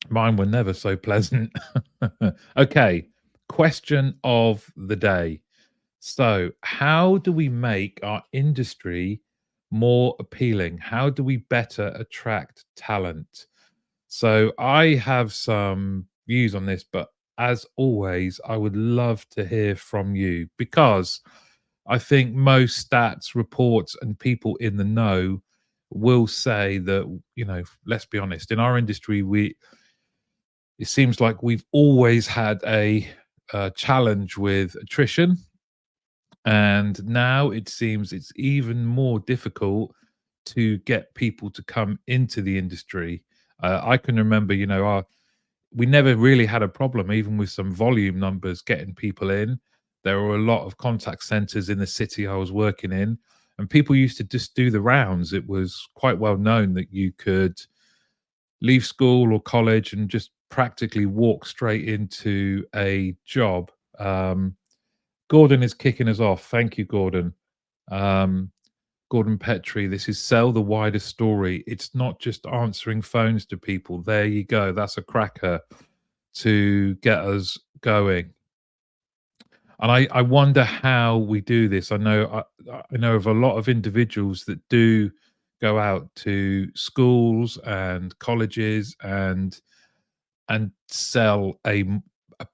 Mine were never so pleasant. Okay, question of the day. So, how do we make our industry more appealing? How do we better attract talent? So, I have some views on this, but as always, I would love to hear from you because I think most stats, reports, and people in the know will say that, let's be honest, in our industry, it seems like we've always had a challenge with attrition, and now it seems it's even more difficult to get people to come into the industry. I can remember, we never really had a problem, even with some volume numbers, getting people in. There were a lot of contact centers in the city I was working in, and people used to just do the rounds. It was quite well known that you could leave school or college and just practically walk straight into a job. Gordon is kicking us off. Thank you, Gordon. Um, Gordon Petrie, this is sell the wider story. It's not just answering phones to people. There you go. That's a cracker to get us going. And I wonder how we do this. I know of a lot of individuals that do go out to schools and colleges and sell a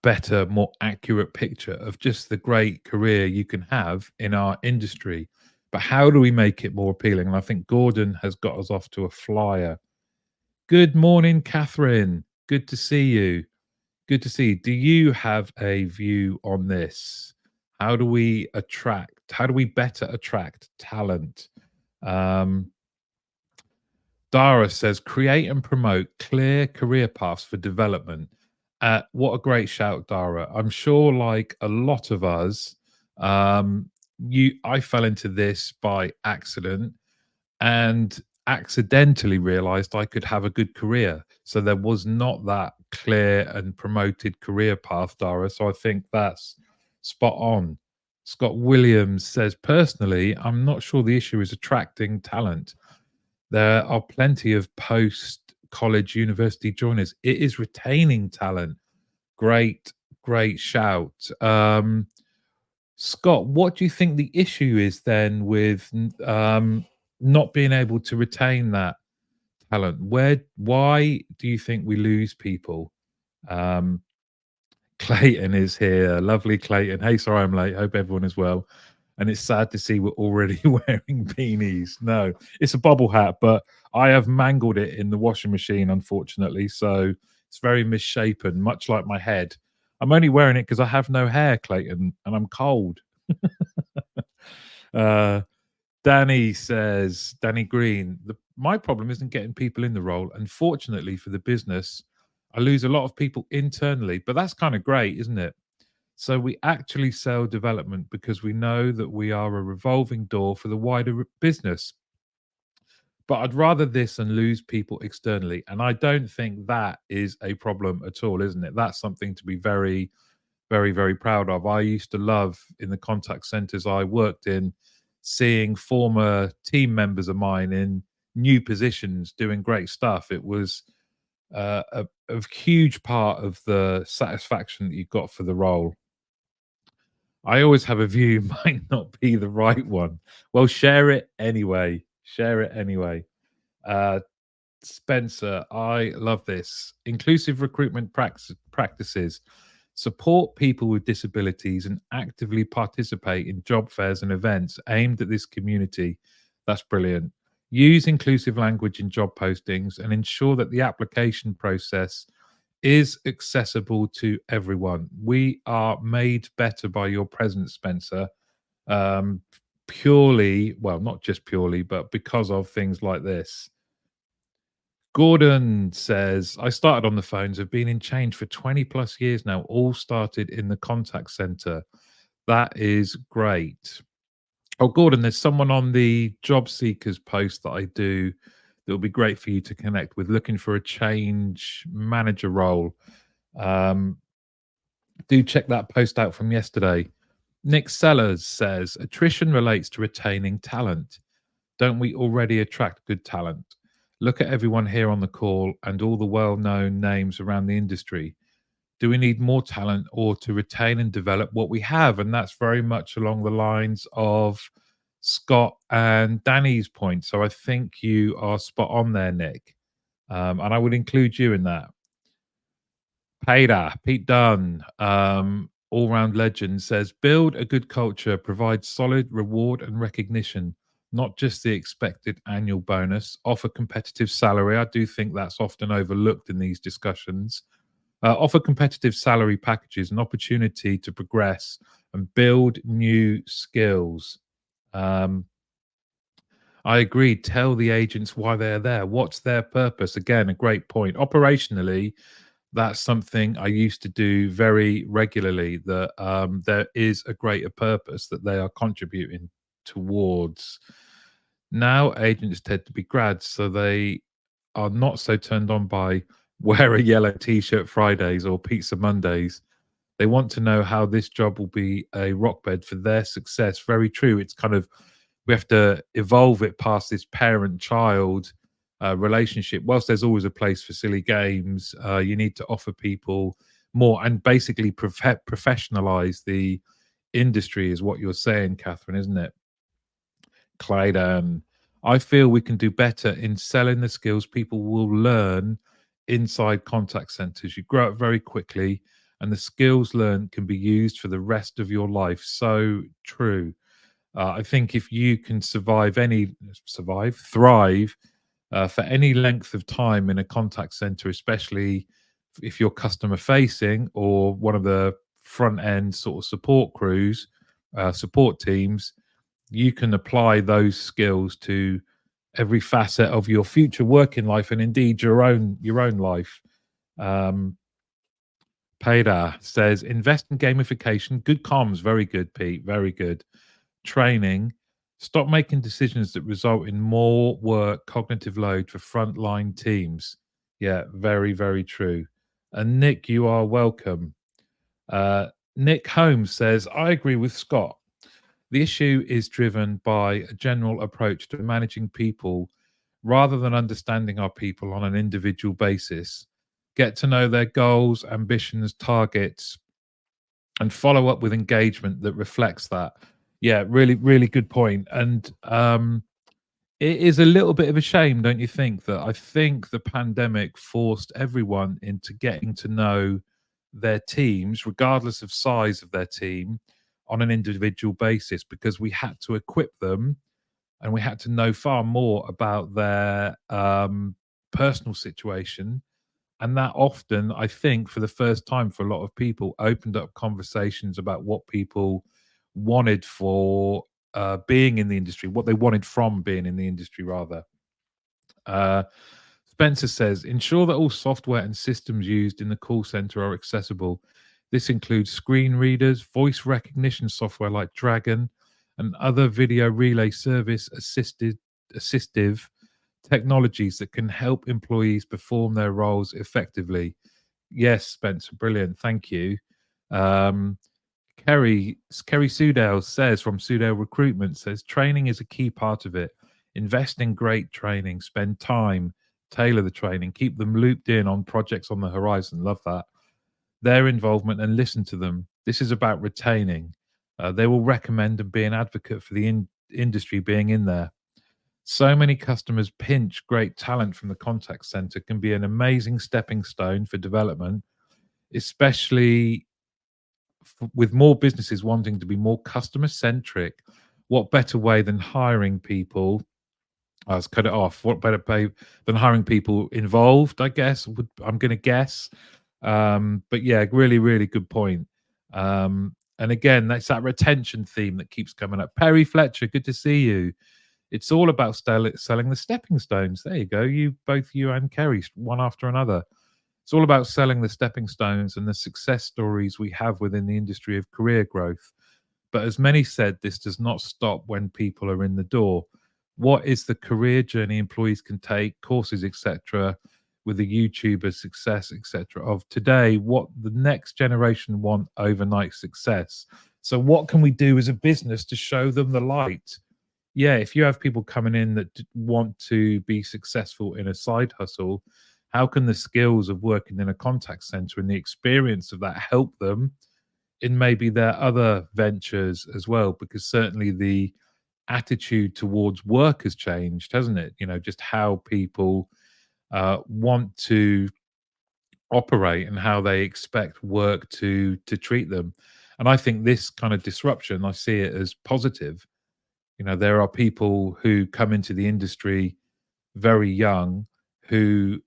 better, more accurate picture of just the great career you can have in our industry. But how do we make it more appealing? And I think Gordon has got us off to a flyer. Good morning, Catherine. Good to see you. Good to see you. Do you have a view on this? How do we better attract talent? Um, Dara says, create and promote clear career paths for development. What a great shout, Dara. I'm sure, like a lot of us, I fell into this by accident and accidentally realized I could have a good career. So there was not that clear and promoted career path, Dara. So I think that's spot on. Scott Williams says, personally, I'm not sure the issue is attracting talent. There are plenty of post college university joiners. It is retaining talent. Great, great shout. Scott, what do you think the issue is then with not being able to retain that talent? Why do you think we lose people? Um, Clayton is here. Lovely Clayton. Hey, sorry I'm late. Hope everyone is well. And it's sad to see we're already wearing beanies. No, it's a bobble hat, but I have mangled it in the washing machine, unfortunately. So it's very misshapen, much like my head. I'm only wearing it because I have no hair, Clayton, and I'm cold. uh, Danny Green, my problem isn't getting people in the role. Unfortunately for the business, I lose a lot of people internally, but that's kind of great, isn't it? So we actually sell development because we know that we are a revolving door for the wider business. But I'd rather this than lose people externally. And I don't think that is a problem at all, isn't it? That's something to be very, very, very proud of. I used to love in the contact centers I worked in seeing former team members of mine in new positions doing great stuff. It was a huge part of the satisfaction that you got for the role. I always have a view might not be the right one. Well, share it anyway. Share it anyway. Uh, Spencer, I love this. Inclusive recruitment practices support people with disabilities and actively participate in job fairs and events aimed at this community. That's brilliant. Use inclusive language in job postings and ensure that the application process is accessible to everyone. We are made better by your presence, Spencer. Um, Purely, well, not just purely, but because of things like this. Gordon says, I started on the phones, have been in change for 20 plus years now, all started in the contact center. That is great. Oh, Gordon, there's someone on the job seekers post that I do that will be great for you to connect with, looking for a change manager role. Um, do check that post out from yesterday. Nick Sellers says, attrition relates to retaining talent. Don't we already attract good talent? Look at everyone here on the call and all the well-known names around the industry. Do we need more talent or to retain and develop what we have? And that's very much along the lines of Scott and Danny's point. So I think you are spot on there, Nick. And I would include you in that. Pete Dunn, all round legend, says build a good culture, provide solid reward and recognition, not just the expected annual bonus, offer competitive salary. I do think that's often overlooked in these discussions. Offer competitive salary packages, an opportunity to progress and build new skills. Um, I agree. Tell the agents why they're there. What's their purpose? Again, a great point. Operationally, that's something I used to do very regularly. That there is a greater purpose that they are contributing towards. Now, agents tend to be grads, so they are not so turned on by wear a yellow t-shirt Fridays or pizza Mondays. They want to know how this job will be a rock bed for their success. Very true. It's kind of we have to evolve it past this parent-child relationship. Whilst there's always a place for silly games, you need to offer people more and basically professionalize the industry, is what you're saying, Catherine, isn't it? Clyde, I feel we can do better in selling the skills people will learn inside contact centers. You grow up very quickly, and the skills learned can be used for the rest of your life. So true. I think if you can thrive for any length of time in a contact center, especially if you're customer facing or one of the front end sort of support crews, support teams, you can apply those skills to every facet of your future working life and indeed your own life. Um, Payda says invest in gamification. Good comms, very good, Pete, very good. Training. Stop making decisions that result in more work, cognitive load for frontline teams. Yeah, very, very true. And Nick, you are welcome. Uh, Nick Holmes says, I agree with Scott. The issue is driven by a general approach to managing people rather than understanding our people on an individual basis. Get to know their goals, ambitions, targets, and follow up with engagement that reflects that. Yeah, really, really good point. And it is a little bit of a shame, don't you think, that I think the pandemic forced everyone into getting to know their teams, regardless of size of their team, on an individual basis, because we had to equip them and we had to know far more about their personal situation. And that often, I think, for the first time for a lot of people, opened up conversations about what people wanted for being in the industry, what they wanted from being in the industry, rather. Uh, Spencer says, ensure that all software and systems used in the call center are accessible. This includes screen readers, voice recognition software like Dragon, and other video relay service assistive technologies that can help employees perform their roles effectively. Yes, Spencer, brilliant. Thank you. Um, Kerry Sudale says from Sudale Recruitment says training is a key part of it. Invest in great training, spend time, tailor the training, keep them looped in on projects on the horizon. Love that. Their involvement and listen to them. This is about retaining. They will recommend and be an advocate for the industry being in there. So many customers pinch great talent from the contact center can be an amazing stepping stone for development, especially with more businesses wanting to be more customer centric. What better way than hiring people? Let's cut it off. What better pay than hiring people involved? I guess I'm going to guess. But yeah, really, really good point. And again, that's that retention theme that keeps coming up. Perry Fletcher, good to see you. It's all about selling the stepping stones. There you go. You and Kerry, one after another. It's all about selling the stepping stones and the success stories we have within the industry of career growth. But as many said, this does not stop when people are in the door. What is the career journey employees can take, courses, etc., with the YouTuber success, etc., of today? What the next generation want overnight success. So, what can we do as a business to show them the light? yeah, if you have people coming in that want to be successful in a side hustle, how can the skills of working in a contact center and the experience of that help them in maybe their other ventures as well? Because certainly the attitude towards work has changed, hasn't it? Just how people want to operate and how they expect work to treat them. And I think this kind of disruption, I see it as positive. There are people who come into the industry very young who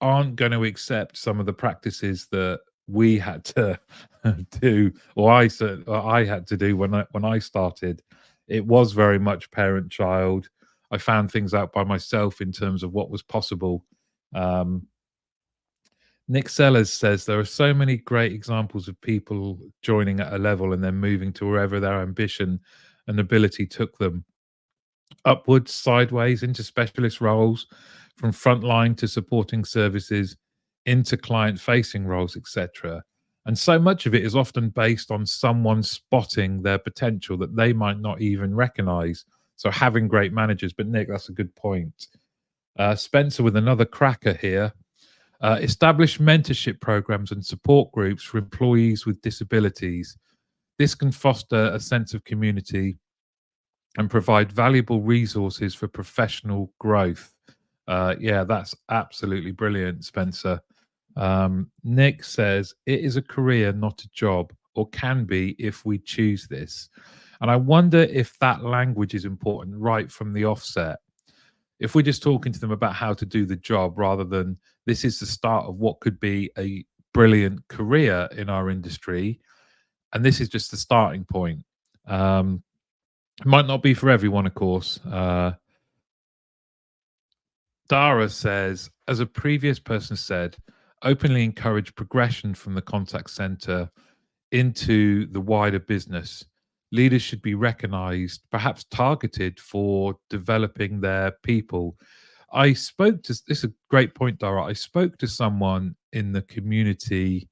aren't going to accept some of the practices that we had to do, or I had to do when I started. It was very much parent child. I found things out by myself in terms of what was possible. Um, Nick Sellers says there are so many great examples of people joining at a level and then moving to wherever their ambition and ability took them, upwards, sideways, into specialist roles, from frontline to supporting services, into client facing roles, etc. And so much of it is often based on someone spotting their potential that they might not even recognize. So having great managers. But Nick, that's a good point. Spencer with another cracker here. Establish mentorship programs and support groups for employees with disabilities. This can foster a sense of community and provide valuable resources for professional growth. Yeah, that's absolutely brilliant, Spencer. Nick says it is a career, not a job, or can be if we choose this. And I wonder if that language is important right from the offset. If we're just talking to them about how to do the job rather than this is the start of what could be a brilliant career in our industry, and this is just the starting point. Um, it might not be for everyone, of course. Dara says, as a previous person said, openly encourage progression from the contact center into the wider business. Leaders should be recognized, perhaps targeted for developing their people. I spoke to this is a great point, Dara. I spoke to someone in the community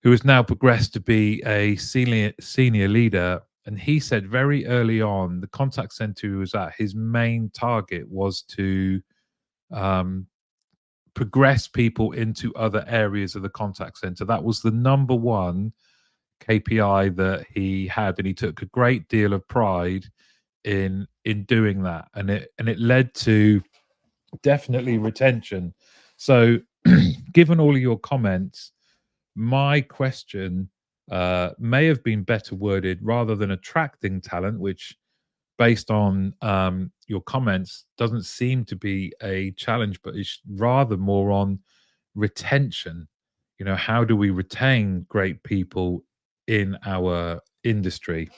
who has now progressed to be a senior leader. And he said very early on, the contact center he was at, his main target was to um, progress people into other areas of the contact center. That was the number one KPI that he had, and he took a great deal of pride in doing that, and it led to definitely retention. So, given all of your comments, my question may have been better worded rather than attracting talent, which based on your comments doesn't seem to be a challenge, but it's rather more on retention. How do we retain great people in our industry?